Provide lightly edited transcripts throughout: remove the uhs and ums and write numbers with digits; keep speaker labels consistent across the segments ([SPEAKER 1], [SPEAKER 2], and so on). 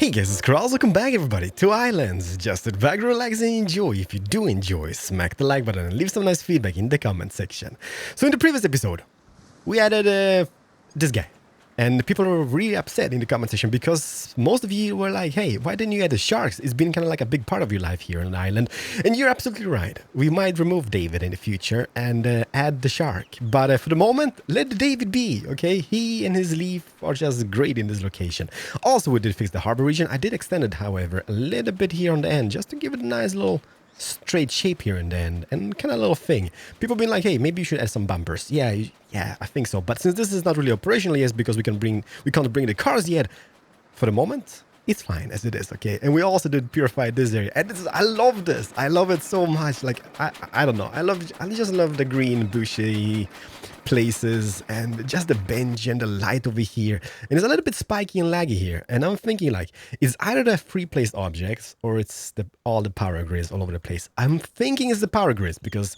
[SPEAKER 1] Hey guys, it's Keralis. Welcome back everybody to Ylands. Just sit back, relax and enjoy. If you do enjoy, smack the like button and leave some nice feedback in the comment section. So in the previous episode, we added this guy. And people were really upset in the comment section because most of you were like, hey, why didn't you add the sharks? It's been kind of like a big part of your life here on the island. And you're absolutely right. We might remove David in the future and add the shark. But for the moment, let David be, okay? He and his leaf are just great in this location. Also, we did fix the harbor region. I did extend it, however, a little bit here on the end just to give it a nice little straight shape here and then and kind of a little thing. People been like, hey, maybe you should add some bumpers. Yeah, I think so. But since this is not really operational yet because we can't bring the cars yet, for the moment it's fine as it is, okay? And we also did purify this area, and I love this. I love it so much. Like I don't know, I just love the green bushy places and just the bench and the light over here. And it's a little bit spiky and laggy here, and I'm thinking like it's either the free placed objects or it's all the power grids all over the place. I'm thinking it's the power grids because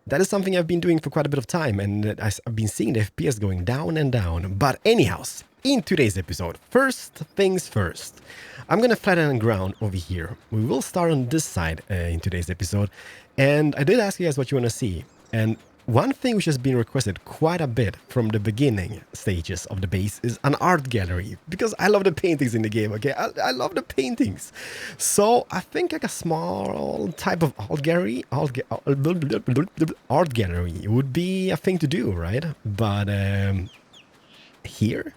[SPEAKER 1] that is something I've been doing for quite a bit of time, and I've been seeing the FPS going down and down. But anyhow, in today's episode, first things first, I'm gonna flatten the ground over here. We will start on this side in today's episode, and I did ask you guys what you want to see. And one thing which has been requested quite a bit from the beginning stages of the base is an art gallery, because I love the paintings in the game, okay? I love the paintings. So I think like a small type of art gallery would be a thing to do, right? But here,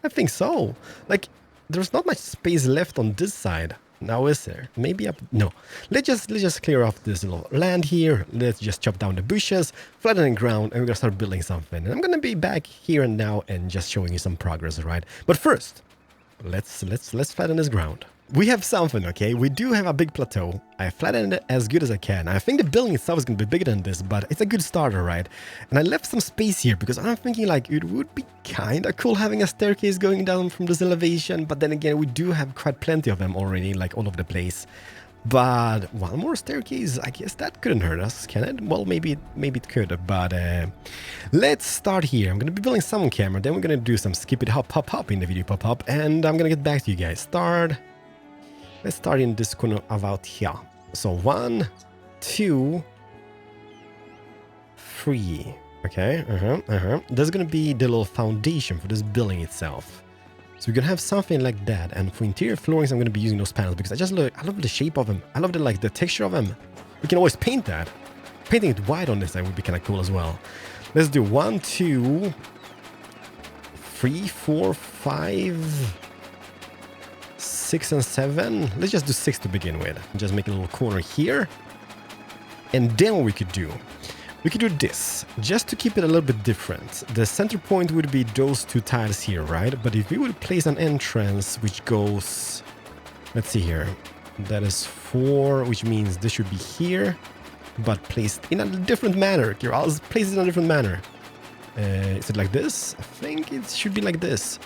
[SPEAKER 1] I think so. Like, there's not much space left on this side. Now is there? Maybe up? No. Let's just clear off this little land here. Let's just chop down the bushes, flatten the ground, and we're gonna start building something. And I'm gonna be back here and now and just showing you some progress, right? But first, let's flatten this ground. We have something, okay? We do have a big plateau. I flattened it as good as I can. I think the building itself is going to be bigger than this, but it's a good starter, right? And I left some space here because I'm thinking like it would be kind of cool having a staircase going down from this elevation. But then again, we do have quite plenty of them already, like all over the place. But one more staircase, I guess that couldn't hurt us, can it? Well, maybe it could, but let's start here. I'm going to be building some on camera, then we're going to do some skip it hop hop in the video pop up, and I'm going to get back to you guys. Let's start in this corner about here. So 1, 2, 3. Okay, There's gonna be the little foundation for this building itself. So we're gonna have something like that. And for interior floorings, I'm gonna be using those panels because I love the shape of them. I love the texture of them. We can always paint that. Painting it white on this side would be kind of cool as well. Let's do 1, 2, 3, 4, 5. 6 and 7. Let's just do 6 to begin with. Just make a little corner here. And then what we could do this, just to keep it a little bit different. The center point would be those 2 tiles here, right? But if we would place an entrance which goes, let's see here, that is 4, which means this should be here, but placed in a different manner. I'll place it in a different manner. Is it like this? I think it should be like this.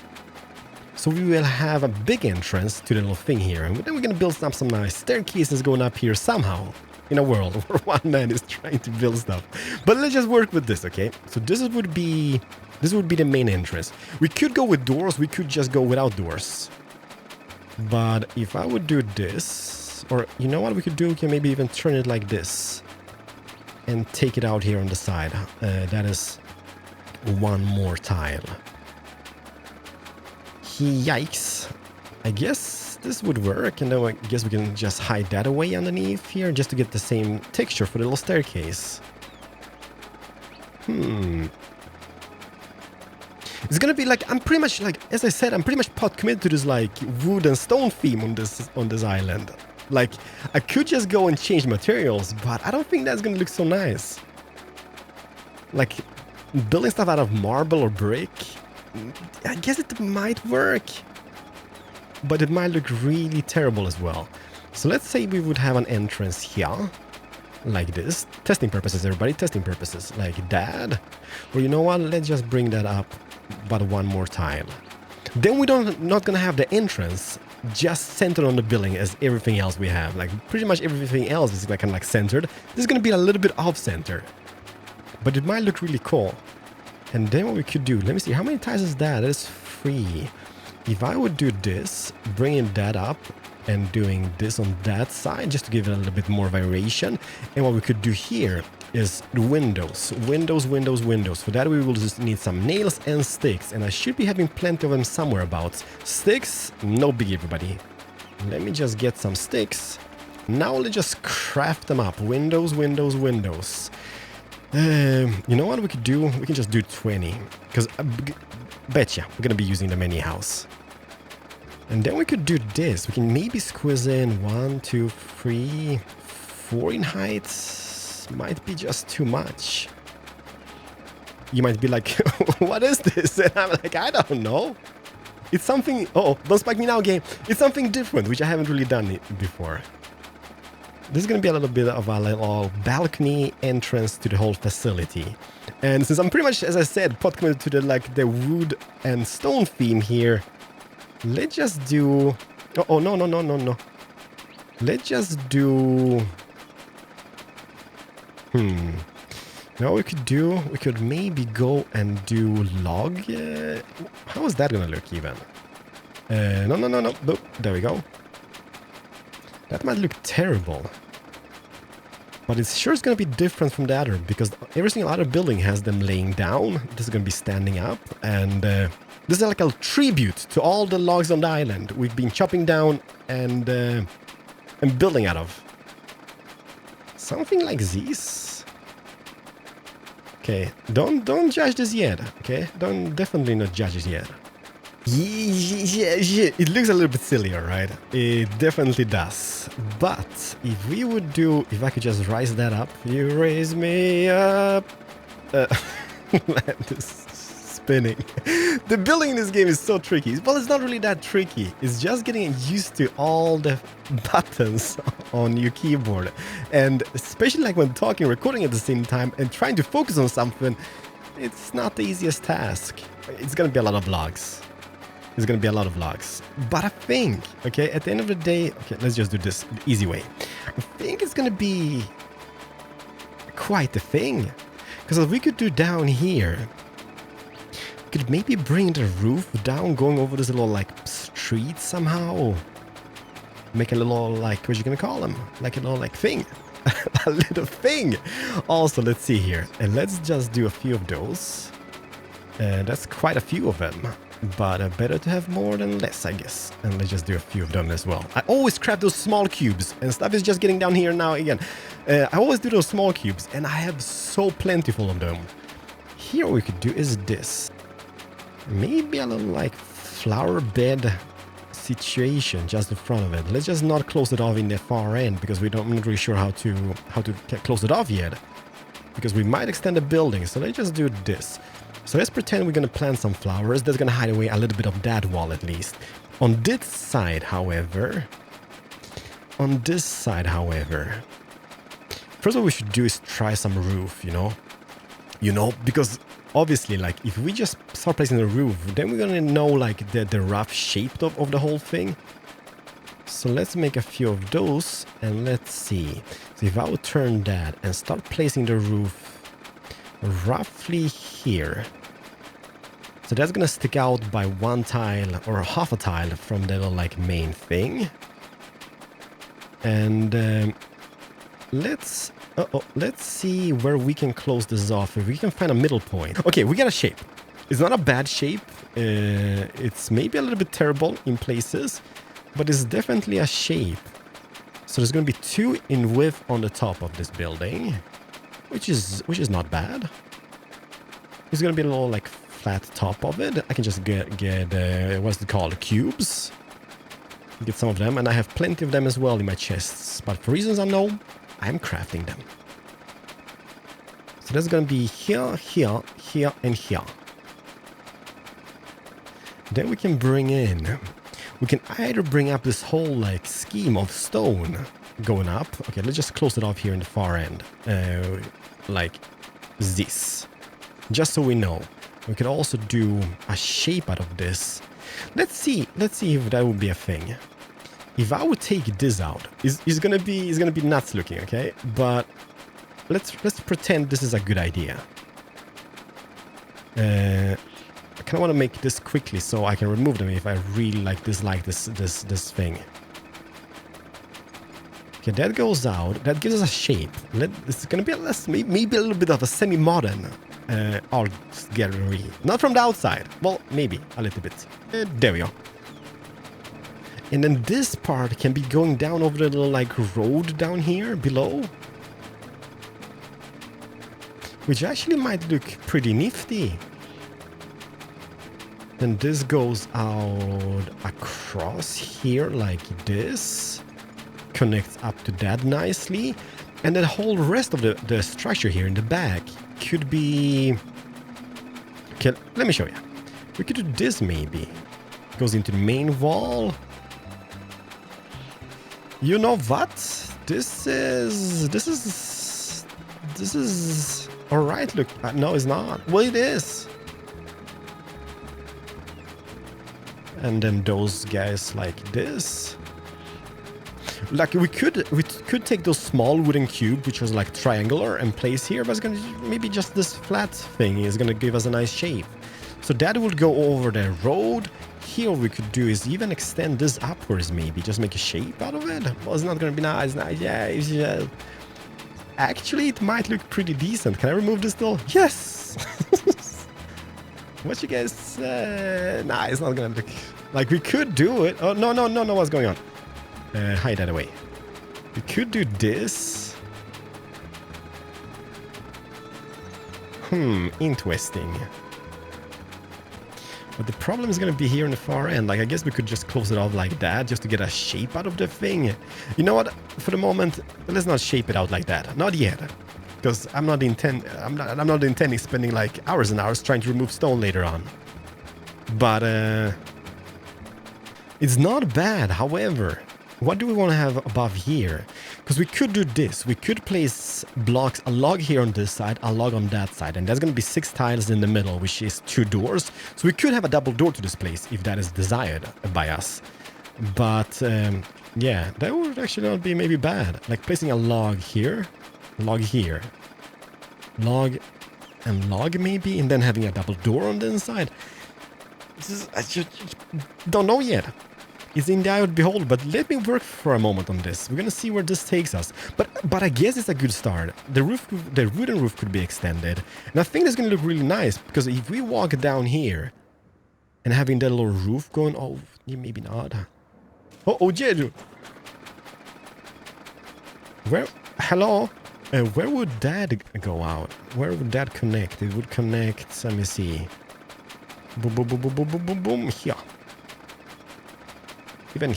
[SPEAKER 1] So we will have a big entrance to the little thing here, and then we're gonna build up some nice staircases going up here somehow in a world where one man is trying to build stuff. But let's just work with this, okay? So this would be the main entrance. We could go with doors, we could just go without doors. But if I would do this, or you know what we could do? We can maybe even turn it like this and take it out here on the side. That is one more tile. Yikes. I guess this would work, and then I guess we can just hide that away underneath here just to get the same texture for the little staircase. It's gonna be like, I'm pretty much like, as I said, I'm pretty much pot committed to this like wood and stone theme on this island. Like, I could just go and change materials, but I don't think that's gonna look so nice. Like, building stuff out of marble or brick, I guess it might work, but it might look really terrible as well. So let's say we would have an entrance here, like this. Testing purposes, everybody, testing purposes, like that. Or you know what, let's just bring that up, but one more tile. Then we're not gonna have the entrance just centered on the building as everything else we have. Like, pretty much everything else is like kind of like centered. This is gonna be a little bit off-center, but it might look really cool. And then what we could do, let me see, how many tiles is that? That is 3. if I would do this, bringing that up and doing this on that side, just to give it a little bit more variation. And what we could do here is windows. For that we will just need some nails and sticks, and I should be having plenty of them somewhere about. Sticks, no big everybody. Let me just get some sticks. Now let's just craft them up. Windows. You know what we could do? We can just do 20, because betcha we're gonna be using them anyhow. And then we could do this. We can maybe squeeze in 1, 2, 3, 4 in height. Might be just too much. You might be like, what is this? And I'm like, I don't know. It's something... Oh, don't spike me now, game. It's something different, which I haven't really done it before. This is going to be a little bit of a little balcony entrance to the whole facility. And since I'm pretty much, as I said, pot committed to the wood and stone theme here, let's just do... Oh, no. Let's just do... Now we could maybe go and do log. How is that gonna look even? No. Boop, there we go. That might look terrible. But it's sure gonna be different from the other, because every single other building has them laying down. This is gonna be standing up, and this is like a tribute to all the logs on the island we've been chopping down and building out of. Something like this. Okay, don't judge this yet. Okay, don't definitely not judge it yet. Yeah. It looks a little bit sillier, right? It definitely does. But if I could just rise that up, you raise me up. This spinning. The building in this game is so tricky. Well, it's not really that tricky. It's just getting used to all the buttons on your keyboard. And especially like when talking, recording at the same time, and trying to focus on something, it's not the easiest task. It's gonna be a lot of vlogs. But I think, okay, at the end of the day, okay, let's just do this the easy way. I think it's gonna be quite a thing. Because what we could do down here, we could maybe bring the roof down, going over this little like street somehow. Make a little like, what you gonna call them? Like a little like thing. A little thing. Also, let's see here. And let's just do a few of those. That's quite a few of them. But better to have more than less, I guess. And let's just do a few of them as well. I always craft those small cubes, and stuff is just getting down here now again. I always do those small cubes, and I have so plentiful of them. Here what we could do is this. Maybe a little like flower bed situation just in front of it. Let's just not close it off in the far end, because I'm not really sure how to close it off yet. Because we might extend the building, so let's just do this. So let's pretend we're going to plant some flowers. That's going to hide away a little bit of that wall at least. On this side, however... First what we should do is try some roof, you know? Because obviously, like, if we just start placing the roof, then we're going to know, like, the rough shape of the whole thing. So let's make a few of those, and let's see. So if I would turn that and start placing the roof roughly here... So that's gonna stick out by one tile or half a tile from the little like main thing. And let's see where we can close this off. If we can find a middle point. Okay, we got a shape. It's not a bad shape. It's maybe a little bit terrible in places, but it's definitely a shape. So there's gonna be 2 in width on the top of this building, which is not bad. It's gonna be a little like flat top of it. I can just get what's it called, cubes. Get some of them, and I have plenty of them as well in my chests. But for reasons unknown, I'm crafting them. So that's gonna be here, here, here, and here. Then we can bring in. We can either bring up this whole like scheme of stone going up. Okay, let's just close it off here in the far end, like this, just so we know. We could also do a shape out of this. Let's see if that would be a thing. If I would take this out, it's gonna be nuts looking, okay? But let's pretend this is a good idea. Okay, kind of want to make this quickly so I can remove them if I really dislike this thing. Okay, that goes out. That gives us a shape. It's gonna be maybe a little bit of a semi-modern art gallery. Not from the outside. Well, maybe a little bit. There we go. And then this part can be going down over the little like road down here below. Which actually might look pretty nifty. Then this goes out across here like this. Connects up to that nicely. And the whole rest of the structure here in the back could be... Okay, let me show you. We could do this maybe. Goes into the main wall. You know what? This is all right. Look, no, it's not. Well, it is. And then those guys like this. Like we could take those small wooden cube, which was like triangular, and place here, but it's gonna maybe just this flat thing is gonna give us a nice shape. So that would go over the road. Here what we could do is even extend this upwards, maybe just make a shape out of it. Well, it's not gonna be nice. Yeah, it's just... Actually, it might look pretty decent. Can I remove this still? Yes. What you guys say? Nah, it's not gonna look like we could do it. Oh no, what's going on? Hide that away. We could do this. Interesting. But the problem is going to be here in the far end. Like, I guess we could just close it off like that just to get a shape out of the thing. You know what? For the moment, let's not shape it out like that. Not yet. Because I'm not intending spending like hours and hours trying to remove stone later on. But it's not bad. However, what do we want to have above here? Because we could do this. We could place blocks, a log here on this side, a log on that side. And there's going to be 6 tiles in the middle, which is 2 doors. So we could have a double door to this place if that is desired by us. But yeah, that would actually not be maybe bad. Like placing a log here, log and log maybe, and then having a double door on the inside. I just don't know yet. It's in the eye of the beholder, but let me work for a moment on this. We're gonna see where this takes us. But I guess it's a good start. The wooden roof could be extended, and I think that's gonna look really nice because if we walk down here and having that little roof going, oh, maybe not. Oh, Jeju. Where? Hello. Where would that go out? Where would that connect? It would connect. Let me see. Boom, boom, boom, boom, boom, boom, boom, boom. Here. Even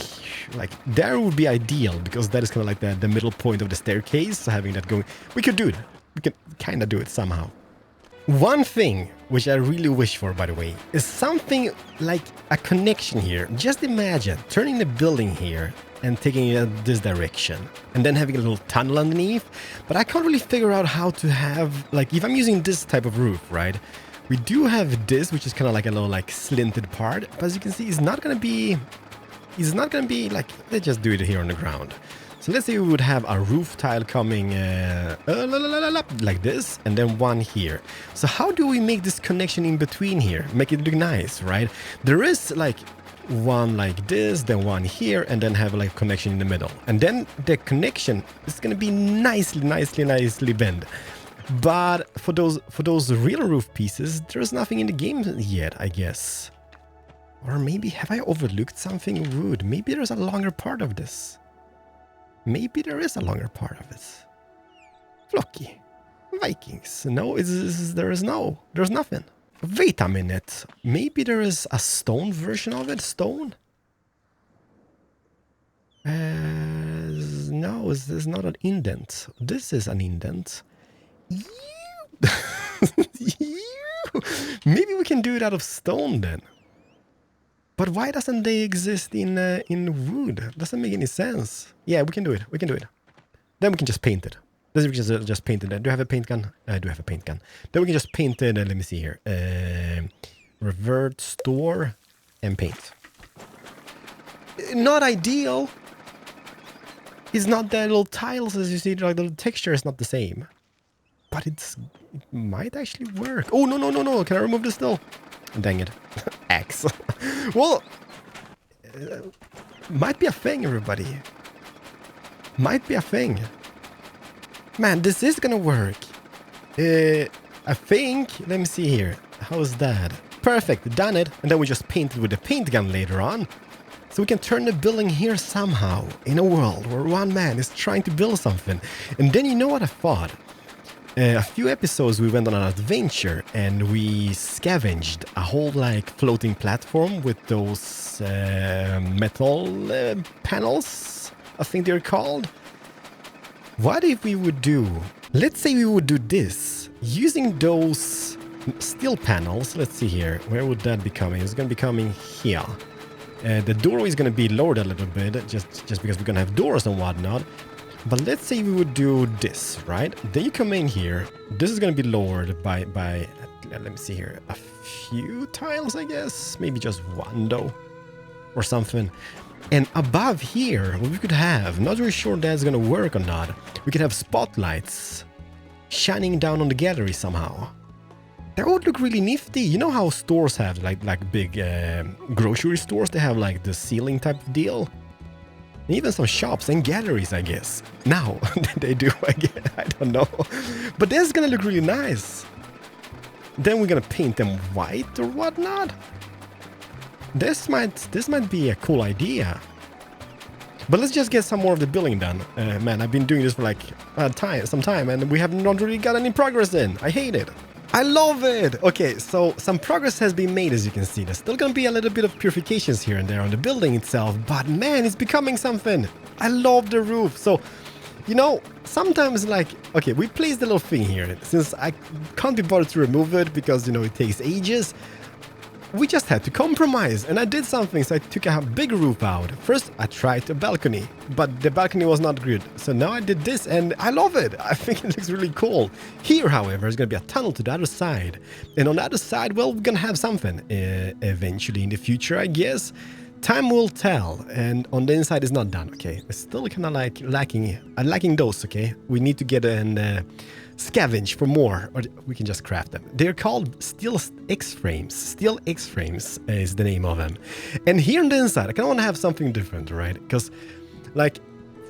[SPEAKER 1] like there would be ideal because that is kind of like the middle point of the staircase. So having that going, we could do it. We could kind of do it somehow. One thing which I really wish for, by the way, is something like a connection here. Just imagine turning the building here and taking it this direction and then having a little tunnel underneath. But I can't really figure out how to have, like, if I'm using this type of roof, right? We do have this, which is kind of like a little like slinted part. But as you can see, it's not going to be like, let's just do it here on the ground. So let's say we would have a roof tile coming like this, and then one here. So how do we make this connection in between here? Make it look nice, right? There is like one like this, then one here, and then have like connection in the middle. And then the connection is going to be nicely bent. But for those real roof pieces, there's nothing in the game yet, I guess. Or maybe have I overlooked something rude? Maybe there's a longer part of this. Maybe there is a longer part of it. Flocky. Vikings. No, there's nothing. Wait a minute. Maybe there is a stone version of it? Stone? No, this is not an indent. This is an indent. Maybe we can do it out of stone then. But why doesn't they exist in wood? Doesn't make any sense. Yeah, we can do it. Then we can just paint it. Then we can just paint it. Do I have a paint gun? I do have a paint gun. Then we can just paint it. Let me see here. Revert, store, and paint. Not ideal. It's not the little tiles as you see. Like the texture is not the same. But it might actually work. Oh, no. Can I remove this still? Dang it. X. Well, might be a thing, everybody. Might be a thing. Man, this is gonna work. I think, let me see here. How's that? Perfect, done it. And then we just paint it with the paint gun later on. So we can turn the building here somehow in a world where one man is trying to build something. And then you know what I thought? A few episodes we went on an adventure and we scavenged a whole like floating platform with those metal panels, I think they're called. What if we would do, let's say we would do this, using those steel panels. Let's see here, where would that be coming? It's going to be coming here. The doorway is going to be lowered a little bit, just because we're going to have doors and whatnot. But let's say we would do this, right? Then you come in here. This is going to be lowered by, let me see here, a few tiles, I guess. Maybe just one, though, or something. And above here, what we could have, not really sure that's going to work or not, we could have spotlights shining down on the gallery somehow. That would look really nifty. You know how stores have, like big grocery stores, they have like the ceiling type of deal? And even some shops and galleries, I guess. Now, they do, I don't know. But this is gonna look really nice. Then we're gonna paint them white or whatnot. This might be a cool idea. But let's just get some more of the building done. Man, I've been doing this for like some time, and we have not really got any progress in. I hate it. I love it! Okay, so some progress has been made, as you can see. There's still gonna be a little bit of purifications here and there on the building itself, but man, it's becoming something. I love the roof. So, you know, sometimes like, okay, we placed a little thing here. Since I can't be bothered to remove it because, you know, it takes ages, we just had to compromise, and I did something, so I took a big roof out. First, I tried a balcony, but the balcony was not good. So now I did this, and I love it. I think it looks really cool. Here, however, is going to be a tunnel to the other side. And on the other side, well, we're going to have something eventually in the future, I guess. Time will tell, and on the inside is not done, okay? It's still kind of like lacking those, okay? We need to get an... scavenge for more, or we can just craft them. They're called steel X-frames. Steel X-frames is the name of them. And here on the inside, I kind of want to have something different, right? Because, like,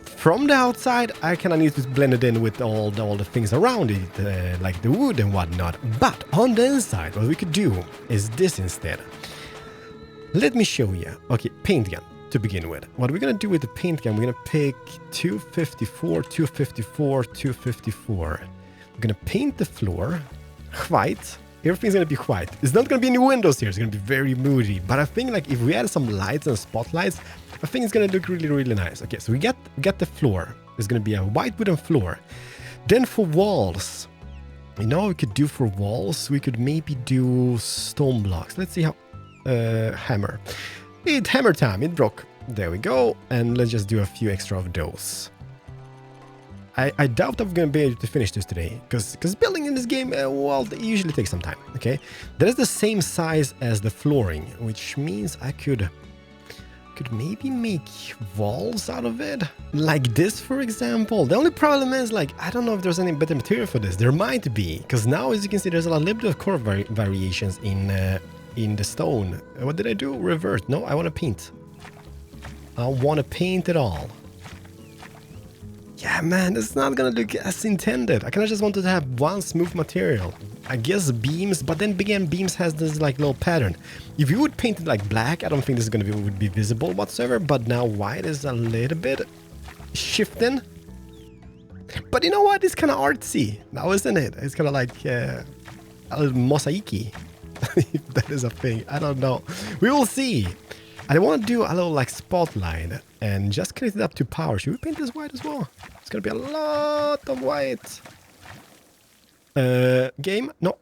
[SPEAKER 1] from the outside, I kind of need to blend it in with all the things around it, like the wood and whatnot. But on the inside, what we could do is this instead. Let me show you. Okay, paint gun to begin with. What we're going to do with the paint gun, we're going to pick 254, 254, 254. We're gonna paint the floor white. Everything's gonna be white. It's not gonna be any windows here. It's gonna be very moody. But I think like if we add some lights and spotlights, I think it's gonna look really, really nice. Okay, so we get the floor. There's gonna be a white wooden floor. Then for walls, you know what we could do for walls? We could maybe do stone blocks. Let's see how... hammer. It's hammer time. It broke. There we go. And let's just do a few extra of those. I doubt I'm going to be able to finish this today, because building in this game, well, it usually takes some time, okay? That is the same size as the flooring, which means I could maybe make walls out of it, like this, for example. The only problem is, like, I don't know if there's any better material for this. There might be, because now, as you can see, there's a little bit of color variations in the stone. What did I do? Revert. No, I want to paint. I want to paint it all. Yeah, man, it's not gonna look as intended. I kinda just wanted to have one smooth material. I guess beams, but then again, beams has this like little pattern. If you would paint it like black, I don't think this is would be visible whatsoever, but now white is a little bit shifting. But you know what? It's kinda artsy now, isn't it? It's kinda like a little mosaic-y, if that is a thing. I don't know. We will see. I want to do a little like spotlight and just connect it up to power. Should we paint this white as well? It's gonna be a lot of white. Game? No,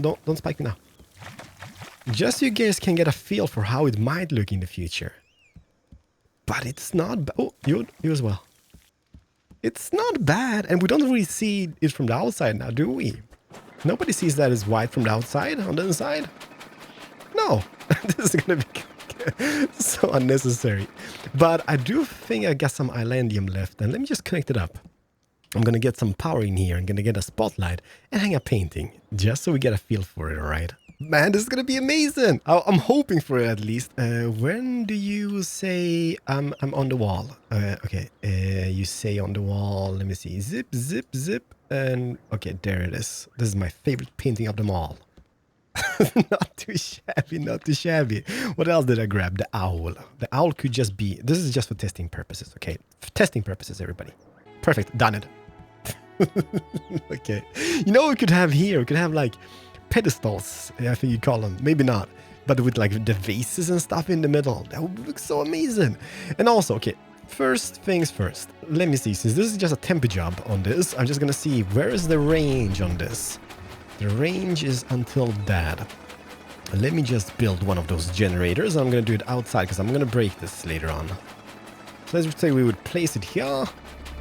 [SPEAKER 1] don't spike me now. Just so you guys can get a feel for how it might look in the future. But it's not bad. Oh, you as well. It's not bad, and we don't really see it from the outside now, do we? Nobody sees that as white from the outside, on the inside. No, this is gonna be so unnecessary. But I do think I got some islandium left, and let me just connect it up. I'm gonna get some power in here. I'm gonna get a spotlight and hang a painting, just so we get a feel for it, alright? Man, this is gonna be amazing. I'm hoping for it at least. When do you say I'm on the wall? Okay, you say on the wall. Let me see. Zip, zip, zip, and okay, there it is. This is my favorite painting of them all. Not too shabby, not too shabby. What else did I grab? The owl. The owl could just be. This is just for testing purposes. Okay, for testing purposes, everybody. Perfect, done it. Okay, you know what we could have here? We could have like pedestals, I think you call them. Maybe not, but with like the vases and stuff in the middle. That would look so amazing. And also, okay, first things first. Let me see, since this is just a tempo job on this, I'm just gonna see where is the range on this. The range is until that. Let me just build one of those generators. I'm gonna do it outside because I'm gonna break this later on. So let's say we would place it here.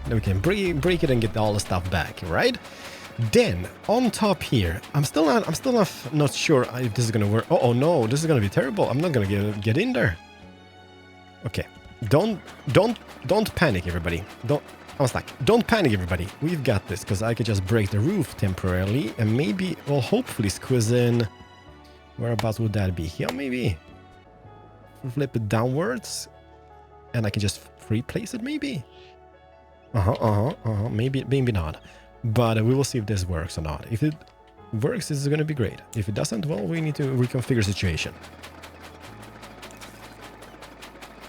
[SPEAKER 1] Then we can break it and get all the stuff back, right? Then on top here, I'm still not sure if this is gonna work. Oh no, this is gonna be terrible. I'm not gonna get in there. Okay, don't panic, everybody. Don't panic, everybody. We've got this, because I could just break the roof temporarily and maybe, well, hopefully squeeze in. Whereabouts would that be? Here, maybe. Flip it downwards, and I can just free place it, maybe. Maybe not. But we will see if this works or not. If it works, this is going to be great. If it doesn't, well, we need to reconfigure the situation.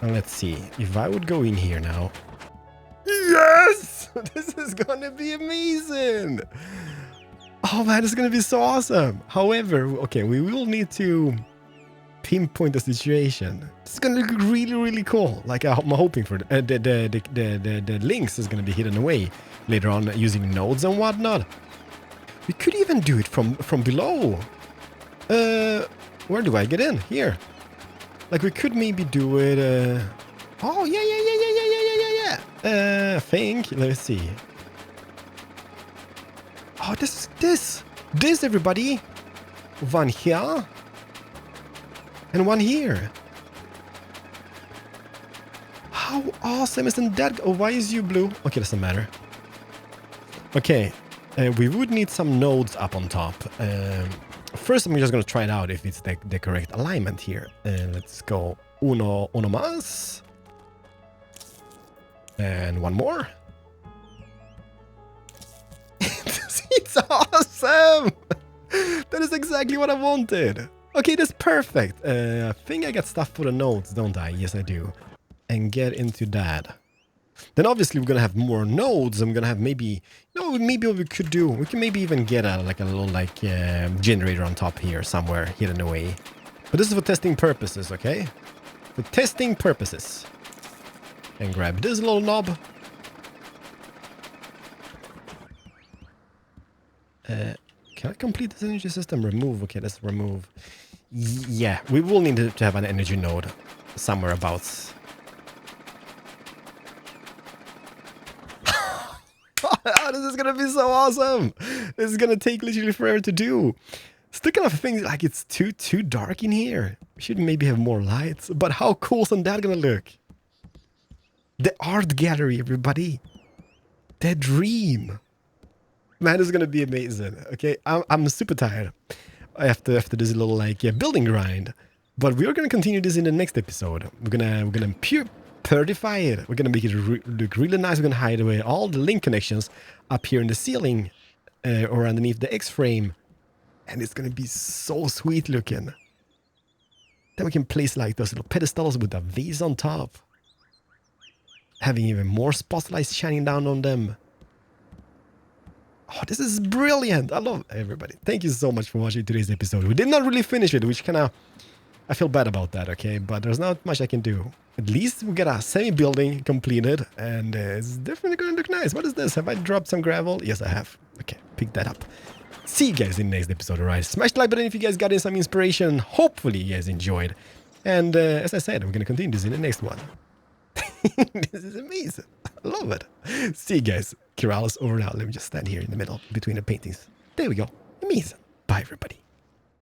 [SPEAKER 1] And let's see. If I would go in here now. Yes! This is going to be amazing! Oh man, this is going to be so awesome! However, okay, we will need to pinpoint the situation. It's going to look really, really cool. Like I'm hoping for the links is going to be hidden away later on using nodes and whatnot. We could even do it from below. Where do I get in? Here. Like we could maybe do it. Oh yeah. I think. Let's see. Oh, this everybody. One here. And one here. How awesome isn't that? Oh, why is you blue? Okay, doesn't matter. Okay, we would need some nodes up on top. First, I'm just going to try it out if it's the correct alignment here. Let's go uno más. And one more. It's awesome! That is exactly what I wanted. Okay, that's perfect. I think I got stuff for the nodes, don't I? Yes, I do. And get into that. Then obviously we're gonna have more nodes. I'm gonna have maybe, maybe what we could do. We can maybe even get a little generator on top here somewhere hidden away. But this is for testing purposes, okay? For testing purposes. And grab this little knob. Can I complete this energy system? Remove. Okay, let's remove. Yeah, we will need to have an energy node somewhere abouts. Oh, this is gonna be so awesome! This is gonna take literally forever to do. Still kind of things like it's too dark in here. We should maybe have more lights. But how cool is that gonna look? The art gallery, everybody. The dream. Man, this is gonna be amazing. Okay, I'm super tired after this little building grind, but we are gonna continue this in the next episode. We're gonna purify it. We're gonna make it look really nice. We're gonna hide away all the link connections up here in the ceiling or underneath the X-frame, and it's gonna be so sweet looking. Then we can place like those little pedestals with a vase on top, having even more spotlights shining down on them. Oh, this is brilliant. I love everybody. Thank you so much for watching today's episode. We did not really finish it, which I feel bad about that, okay? But there's not much I can do. At least we got a semi-building completed, and it's definitely going to look nice. What is this? Have I dropped some gravel? Yes, I have. Okay, pick that up. See you guys in the next episode, alright? Smash the like button if you guys got in some inspiration. Hopefully you guys enjoyed. And as I said, we're going to continue this in the next one. This is amazing. I love it. See you guys. Keralis over now. Let me just stand here in the middle between the paintings. There we go. Amazing. Bye, everybody.